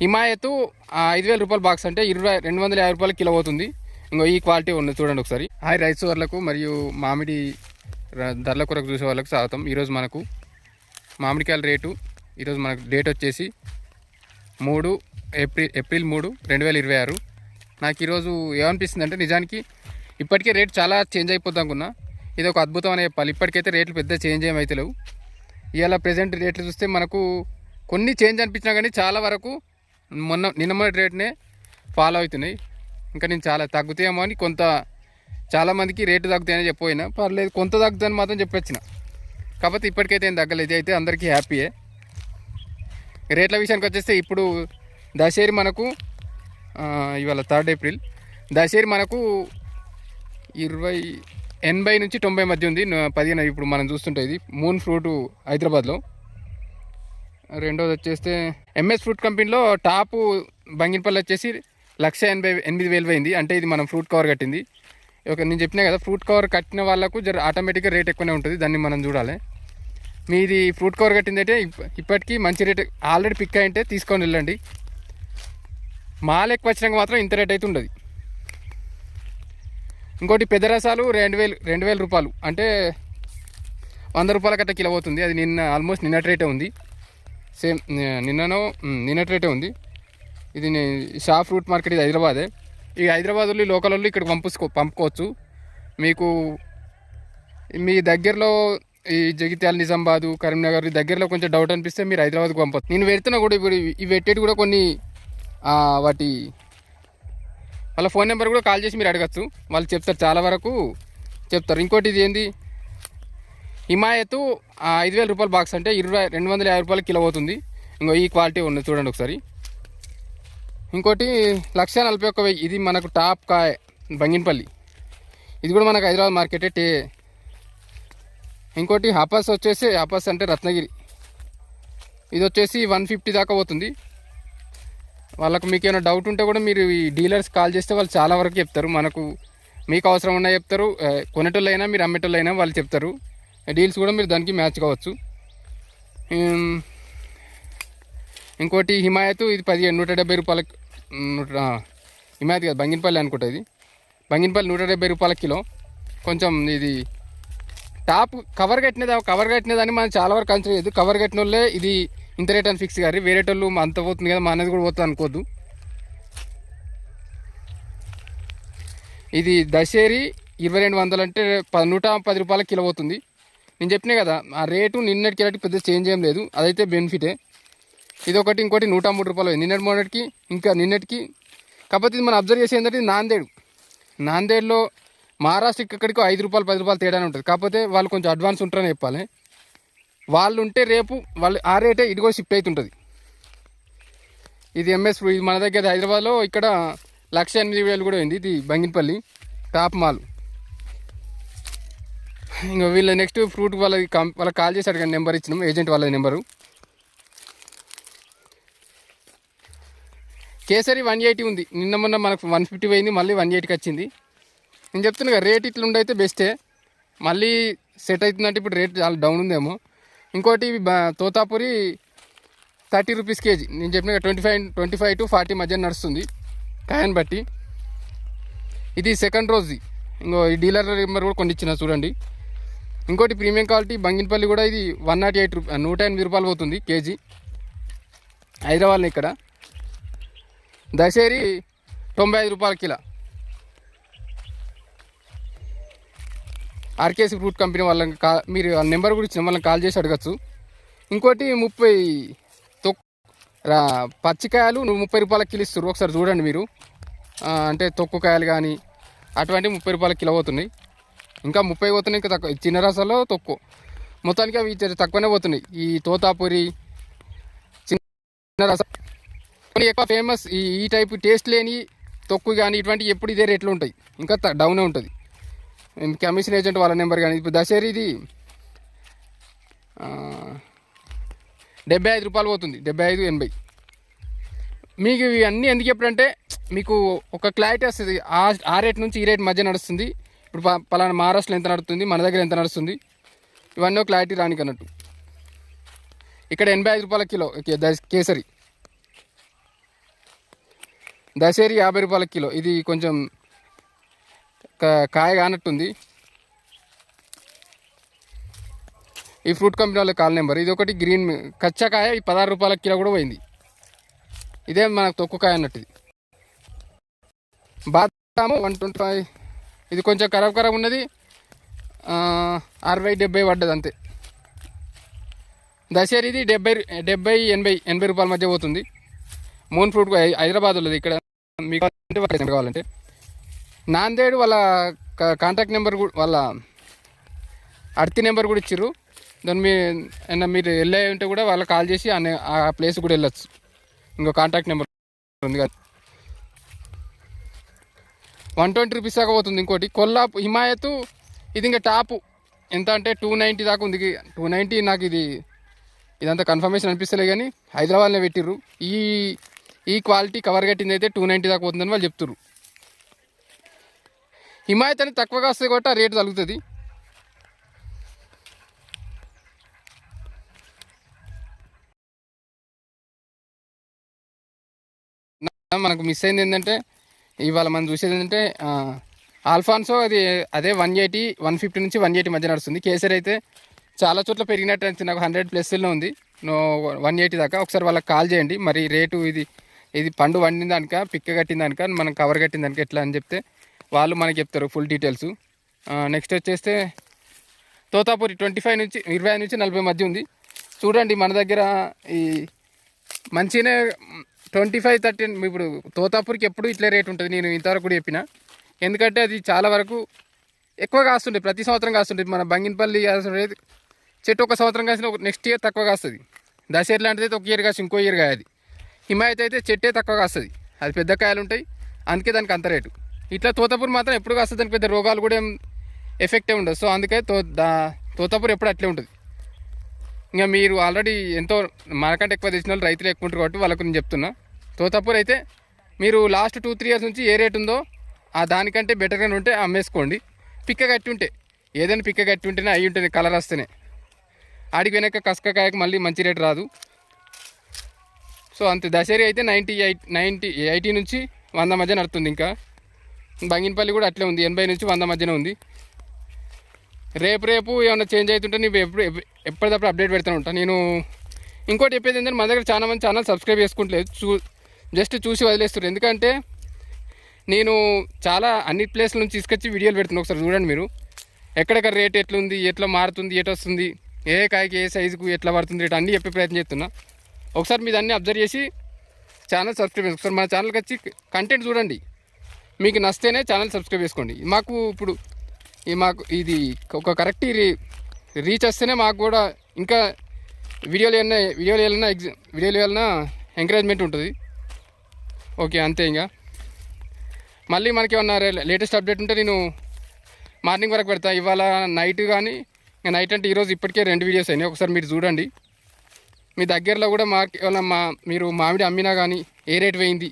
హిమాయత్ 5,000 రూపాయల బాక్స్ అంటే 250 రూపాయల కిలో అవుతుంది. ఇంకో ఈ క్వాలిటీ ఉన్నది చూడండి ఒకసారి. హాయ్ రైస్ వాళ్ళకు మరియు మామిడి ధరల కొరకు చూసే వాళ్ళకు స్వాగతం. ఈరోజు మనకు మామిడికాయల రేటు ఈరోజు మనకు డేట్ వచ్చేసి ఏప్రిల్ 3, 2026. నాకు ఈరోజు ఏమనిపిస్తుంది అంటే నిజానికి ఇప్పటికే రేట్ చాలా చేంజ్ అయిపోద్ది అనుకున్నా. ఇది ఒక అద్భుతం అనే చెప్పాలి. ఇప్పటికైతే రేట్లు పెద్ద చేంజ్ ఏమైతే లేవు. ఇవాళ ప్రెజెంట్ రేట్లు చూస్తే మనకు కొన్ని చేంజ్ అనిపించినా కానీ చాలా వరకు నిన్న మొన్నటి రేట్నే ఫాలో అవుతున్నాయి. ఇంకా నేను చాలా తగ్గుతాయేమో అని చాలామందికి రేటు తగ్గుతాయని చెప్పినా పర్లేదు, కొంత తగ్గుతుందని మాత్రం చెప్పొచ్చిన. కాకపోతే ఇప్పటికైతే ఏం తగ్గలేదు. అయితే అందరికీ హ్యాపీయే. రేట్ల విషయానికి వచ్చేస్తే ఇప్పుడు దశేరి మనకు ఇవాళ 3 ఏప్రిల్. దశేరి మనకు 80 నుంచి 90 మధ్య ఉంది. 15 ఇప్పుడు మనం చూస్తుంటే ఇది మూన్ ఫ్రూట్ హైదరాబాద్లో. రెండోది వచ్చేస్తే ఎంఎస్ ఫ్రూట్ కంపెనీలో టాపు బంగినపల్లి వచ్చేసి 1,88,000 అయింది. అంటే ఇది మనం ఫ్రూట్ కవర్ కట్టింది. నేను చెప్పినా కదా, ఫ్రూట్ కవర్ కట్టిన వాళ్ళకు ఆటోమేటిక్గా రేట్ ఎక్కువనే ఉంటుంది. దాన్ని మనం చూడాలి. మీది ఫ్రూట్ కవర్ కట్టింది అయితే ఇప్పటికీ మంచి రేట్ ఆల్రెడీ పిక్ అయింటే తీసుకొని వెళ్ళండి. మాల్ ఎక్కువ వచ్చినాక మాత్రం ఇంత రేట్ అయితే ఉండదు. ఇంకోటి పెద్ద రసాలు 2,000 రూపాయలు అంటే 100 రూపాయల కట్ట కిలో అవుతుంది. అది ఆల్మోస్ట్ నిన్నటి రేటే ఉంది. సేమ్ నిన్నటి రేటే ఉంది. ఇది షా ఫ్రూట్ మార్కెట్, ఇది హైదరాబాదే. ఈ హైదరాబాద్ వాళ్ళు లోకల్ వాళ్ళు ఇక్కడ పంపుకోవచ్చు. మీకు మీ దగ్గరలో ఈ జగిత్యాల, నిజామాబాదు, కరీంనగర్ దగ్గరలో కొంచెం డౌట్ అనిపిస్తే మీరు హైదరాబాద్కి పంపచ్చు. నేను పెడుతున్నా కూడా ఇప్పుడు ఇవి పెట్టేటి కూడా కొన్ని వాటి వాళ్ళ ఫోన్ నెంబర్ కూడా కాల్ చేసి మీరు అడగచ్చు. వాళ్ళు చెప్తారు, చాలా వరకు చెప్తారు. ఇంకోటి ఇది ఏంది, హిమాయత్ 5,000 రూపాయల బాక్స్ అంటే 250 రూపాయల కిలో అవుతుంది. ఇంకో ఈ క్వాలిటీ ఉన్నది చూడండి ఒకసారి. ఇంకోటి 1,41,000. ఇది మనకు టాప్ కాయ బంగినపల్లి. ఇది కూడా మనకు హైదరాబాద్ మార్కెటే. ఇంకోటి హపస్ వచ్చేసి, హపస్ అంటే రత్నగిరి, ఇది వచ్చేసి 150 దాకా పోతుంది. వాళ్ళకు మీకు ఏమైనా డౌట్ ఉంటే కూడా మీరు ఈ డీలర్స్ కాల్ చేస్తే వాళ్ళు చాలా వరకు చెప్తారు. మీకు అవసరం ఉన్నా చెప్తారు. కొనేటోళ్ళైనా మీరు అమ్మేటోళ్ళైనా వాళ్ళు చెప్తారు. డీల్స్ కూడా మీరు దానికి మ్యాచ్ కావచ్చు. ఇంకోటి హిమాయత్, ఇది 170 రూపాయలకి. హిమాయత్ కాదు, బంగినపల్లి అనుకుంటా. ఇది బంగినపల్లి 170 రూపాయల కిలో. కొంచెం ఇది టాప్ కవర్ కట్టినదాన్ని మనం చాలా వరకు కన్సిడర్ చేయదు. కవర్ కట్టిన వాళ్ళే ఇది ఇంత రేట్ అని ఫిక్స్ కాదు. వేరే వాళ్ళు అంత పోతుంది కదా, మా అనేది కూడా పోతుంది అనుకోద్దు. ఇది దశేరి 2,200 అంటే 110 రూపాయల కిలో పోతుంది. నేను చెప్పినా కదా, ఆ రేటు నిన్నటికి రేటు పెద్ద చేంజ్ ఏం లేదు. అదైతే బెనిఫిటే. ఇది ఒకటి. ఇంకోటి 103 రూపాయలు నిన్నటి మొన్నటికి ఇంకా నిన్నటికి. కాకపోతే ఇది మనం అబ్జర్వ్ చేసి ఏంటంటే నాందేడ్లో మహారాష్ట్రకి ఇక్కడికి 5 రూపాయలు 10 రూపాయలు తేడానే ఉంటుంది. కాకపోతే వాళ్ళు కొంచెం అడ్వాన్స్ ఉంటారని చెప్పాలి. వాళ్ళు ఉంటే రేపు వాళ్ళు ఆ రేటే ఇదిగో షిఫ్ట్ అవుతుంటుంది. ఇది ఎంఎస్ ఇది మన దగ్గర హైదరాబాద్లో ఇక్కడ 1,08,000 కూడా అయింది. ఇది బంగినపల్లి టాప్ మాల్. ఇంకా వీళ్ళ నెక్స్ట్ ఫ్రూట్ వాళ్ళకి కాల్ చేశాడు కానీ నెంబర్ ఇచ్చినాం, ఏజెంట్ వాళ్ళ నెంబరు. కేసరి 180 ఉంది. నిన్న మొన్న మనకు 150 పోయింది, మళ్ళీ 180కి వచ్చింది. నేను చెప్తున్నా కదా, రేట్ ఇట్లా ఉండైతే బెస్టే. మళ్ళీ సెట్ అవుతుందంటే ఇప్పుడు రేట్ చాలా డౌన్ ఉందేమో. ఇంకోటి తోతాపురి 30 రూపీస్ కేజీ. నేను చెప్పిన 25 to 40 మధ్య నడుస్తుంది కాయని బట్టి. ఇది సెకండ్ రోజుది. ఇంకో ఈ డీలర్ నెంబర్ కూడా కొన్ని ఇచ్చిన చూడండి. ఇంకోటి ప్రీమియం క్వాలిటీ బంగినపల్లి కూడా ఇది 108 రూపాయలు పోతుంది కేజీ హైదరాబాద్లో. ఇక్కడ దశేరి 95 రూపాయల కిలో. ఆర్కేసీ ఫ్రూట్ కంపెనీ వాళ్ళని మీరు వాళ్ళ నెంబర్ కూడా ఇచ్చిన వాళ్ళని కాల్ చేసి అడగచ్చు. ఇంకోటి 30 పచ్చికాయలు 30 రూపాయల కిలో ఇస్తారు. ఒకసారి చూడండి మీరు. అంటే తొక్కు కాయలు కానీ అటువంటి 30 రూపాయల కిలో పోతున్నాయి. ఇంకా 30 పోతున్నాయి. ఇంకా తక్కువ చిన్న రసాల్లో తక్కువ. మొత్తానికి అవి తక్కువనే పోతున్నాయి. ఈ తోతాపురి చిన్న రసం కొన్ని ఎక్కువ ఫేమస్. ఈ టైపు టేస్ట్ లేని తొక్కు కానీ ఇటువంటి ఎప్పుడు ఇదే రేట్లు ఉంటాయి. ఇంకా డౌనే ఉంటుంది. కమిషన్ ఏజెంట్ వాళ్ళ నెంబర్ కానీ. ఇప్పుడు దశేరి ఇది 75 రూపాయలు పోతుంది. 75, 80. మీకు ఇవన్నీ ఎందుకు ఎప్పుడంటే మీకు ఒక క్లారిటీ వస్తుంది. ఆ రేట్ నుంచి ఈ రేట్ మధ్య నడుస్తుంది. ఇప్పుడు పలానా మహారాష్ట్రలో ఎంత నడుస్తుంది, మన దగ్గర ఎంత నడుస్తుంది, ఇవన్నీ క్లారిటీ రానికి అన్నట్టు. ఇక్కడ 85 రూపాయల కిలో కేసరి. దశేరి 50 రూపాయల కిలో. ఇది కొంచెం కాయ కానట్టుంది. ఈ ఫ్రూట్ కంపెనీ వాళ్ళ కాల్ నెంబర్. ఇది ఒకటి గ్రీన్ కచ్చకాయ 16 రూపాయల కిలో కూడా పోయింది. ఇదే మనకు తొక్కు కాయ అన్నట్టు. ఇది బాదాము 125. ఇది కొంచెం ఖరాబ్ ఉన్నది. 60-70 పడ్డది అంతే. దశేరి ఇది 70-80 రూపాయల మధ్య పోతుంది. మూన్ ఫ్రూట్ హైదరాబాద్ ఉన్నది. ఇక్కడ మీకు కావాలంటే నాందేడు వాళ్ళ కాంటాక్ట్ నెంబర్ వాళ్ళ అర్తి నెంబర్ కూడా ఇచ్చిర్రు. దాన్ని మీరు వెళ్ళే ఉంటే కూడా వాళ్ళకి కాల్ చేసి ఆ ప్లేస్ కూడా వెళ్ళొచ్చు. ఇంకో కాంటాక్ట్ నెంబర్ ఉంది కదా. 120 రూపీస్ దాకా పోతుంది. ఇంకోటి కొల్లాపు హిమాయత్. ఇది ఇంకా టాపు ఎంత అంటే 290 దాకా ఉంది. 290 నాకు ఇదంతా కన్ఫర్మేషన్ అనిపిస్తలే, కానీ హైదరాబాద్లో పెట్టిర్రు. ఈ క్వాలిటీ కవర్ కట్టింది అయితే 290 దాకా పోతుందని వాళ్ళు చెప్తుర్రు. హిమాయత్ అనేది తక్కువగా వస్తుంది కాబట్టి ఆ రేటు తగ్గుతుంది. మనకు మిస్ అయింది ఏంటంటే ఇవాళ మనం చూసేది ఏంటంటే ఆల్ఫాన్సో అదే 150 నుంచి 180 మధ్య నడుస్తుంది. కేసరి అయితే చాలా చోట్ల పెరిగినట్టు అనిపించింది నాకు. 100+ ఉంది. 180 దాకా. ఒకసారి వాళ్ళకి కాల్ చేయండి. మరి రేటు ఇది పండు వండిన దానిక, పిక్క కట్టిన దానిక, మనం కవర్ కట్టిన దానిక ఎట్లా అని చెప్తే వాళ్ళు మనకి చెప్తారు ఫుల్ డీటెయిల్స్. నెక్స్ట్ వచ్చేస్తే తోతాపూరి 25 నుంచి 40 మధ్య ఉంది. చూడండి మన దగ్గర ఈ మంచిగానే 25-30. ఇప్పుడు తోతాపూరికి ఎప్పుడు ఇట్లే రేట్ ఉంటుంది. నేను ఇంతవరకు కూడా చెప్పిన. ఎందుకంటే అది చాలా వరకు ఎక్కువ కాస్తుంటుంది. ప్రతి సంవత్సరం కాస్తుంటుంది. మన బంగినపల్లి చెట్టు ఒక సంవత్సరం కాసిన నెక్స్ట్ ఇయర్ తక్కువ కాస్తుంది. దశేరి లాంటిది అయితే ఒక ఇయర్ కాసి ఇంకో ఇయర్ కాయది. హిమాయత్ అయితే చెట్టే తక్కువ కాస్తుంది. అది పెద్ద కాయలు ఉంటాయి, అందుకే దానికి అంత రేటు. ఇట్లా తోతాపూరి మాత్రం ఎప్పుడు కాస్తుంది. దానికి పెద్ద రోగాలు కూడా ఏం ఎఫెక్టే ఉండదు. సో అందుకే తోతాపూరి ఎప్పుడు అట్లే ఉంటుంది. ఇంకా మీరు ఆల్రెడీ ఎంతో మనకంటే ఎక్కువ తెచ్చిన వాళ్ళు రైతులు ఎక్కువ ఉంటారు కాబట్టి వాళ్ళకు నేను చెప్తున్నా. తోతాపూరి అయితే మీరు లాస్ట్ 2-3 ఇయర్స్ నుంచి ఏ రేట్ ఉందో దానికంటే బెటర్గానే ఉంటే అమ్మేసుకోండి. పిక్క కట్టి ఉంటే, ఏదైనా పిక్క కట్టి ఉంటేనే అయ్యి ఉంటుంది, కలర్ వస్తేనే. ఆడికి వెనక కసకాయకు మళ్ళీ మంచి రేటు రాదు. సో అంతే. దశేరి అయితే 80 నుంచి 100 మధ్య నడుతుంది. ఇంకా బంగినపల్లి కూడా అట్లే ఉంది, 80 నుంచి 100 మధ్యనే ఉంది. రేపు ఏమైనా చేంజ్ అవుతుంటే నేను ఎప్పటికప్పుడు అప్డేట్ పెడుతూనే ఉంటాను. నేను ఇంకోటి చెప్పేది ఏంటంటే మన దగ్గర చాలా మంది ఛానల్ సబ్స్క్రైబ్ చేసుకుంటలేదు, జస్ట్ చూసి వదిలేస్తారు. ఎందుకంటే నేను చాలా అన్ని ప్లేస్ల నుంచి తీసుకొచ్చి వీడియోలు పెడుతున్నాను. ఒకసారి చూడండి మీరు, ఎక్కడెక్కడ రేట్ ఎట్లుంది, ఎట్లా మారుతుంది, ఎట్లా వస్తుంది, ఏ కాయకి ఏ సైజుకు ఎట్లా పడుతుంది రేట్ అన్నీ చెప్పే ప్రయత్నం చేస్తున్నా. ఒకసారి మీరు అన్నీ అబ్జర్వ్ చేసి ఛానల్ సబ్స్క్రైబ్ చేసుకోండి. ఒకసారి మన ఛానల్కి వచ్చి కంటెంట్ చూడండి, మీకు నచ్చితేనే ఛానల్ సబ్స్క్రైబ్ చేసుకోండి. మాకు ఇది ఒక కరెక్ట్ రీచ్ వస్తేనే మాకు కూడా ఇంకా వీడియోలు ఏమైనా ఎంకరేజ్మెంట్ ఉంటుంది. ఓకే, అంతే. ఇంకా మళ్ళీ మనకి ఏమన్నా లేటెస్ట్ అప్డేట్ ఉంటే నేను మార్నింగ్ వరకు పెడతా. ఇవాళ నైట్ కానీ, ఇంకా నైట్ అంటే ఈరోజు ఇప్పటికే 2 వీడియోస్ అయినాయి. ఒకసారి మీరు చూడండి. మీ దగ్గరలో కూడా ఏమన్నా మీరు మామిడి అమ్మినా కానీ ఏ రేట్ పోయింది,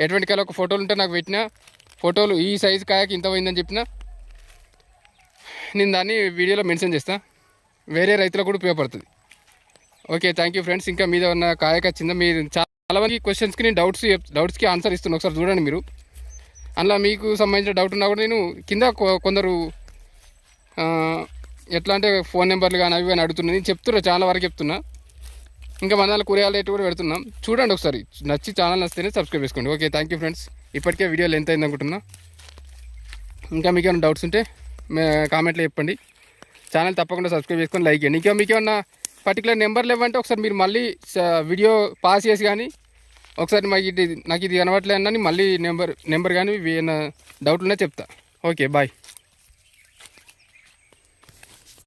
ఎటువంటి కాయలు ఒక ఫోటోలు ఉంటే నాకు పెట్టిన ఫోటోలు ఈ సైజు కాయకి ఇంత పోయిందని చెప్పిన నేను దాన్ని వీడియోలో మెన్షన్ చేస్తాను. వేరే రైతులకు కూడా ఉపయోగపడుతుంది. Okay, thank you friends. ఇంకా మీద ఉన్న కాయకు వచ్చిందా? మీరు చాలా మంది క్వశ్చన్స్కి నేను డౌట్స్కి ఆన్సర్ ఇస్తున్నాను. ఒకసారి చూడండి మీరు. అందులో మీకు సంబంధించిన డౌట్ ఉన్నా కూడా నేను కింద కొందరు ఎట్లా అంటే ఫోన్ నెంబర్లు కానీ అవి కానీ అడుగుతున్నా. నేను చెప్తున్నా, చాలా వరకు చెప్తున్నా. ఇంకా మన దాంట్లో కూరగాయల రేటు కూడా పెడుతున్నాం. చూడండి ఒకసారి, ఛానల్ నచ్చితేనే సబ్స్క్రైబ్ చేసుకోండి. Okay, thank you friends. ఇప్పటికే వీడియో లెంత్ అయింది అనుకుంటున్నా. ఇంకా మీకు ఏమైనా డౌట్స్ ఉంటే కామెంట్లో చెప్పండి. ఛానల్ తప్పకుండా సబ్స్క్రైబ్ చేసుకొని లైక్ చేయండి. ఇంకా మీకు ఏమన్నా పర్టికులర్ నెంబర్లు ఇవ్వంటే ఒకసారి మీరు మళ్ళీ వీడియో పాస్ చేసి కానీ ఒకసారి నాకు ఇది కనబడట్లేదు అని మళ్ళీ నెంబర్ కానీ ఏమైనా డౌట్ ఉన్నా చెప్తా. Okay, bye.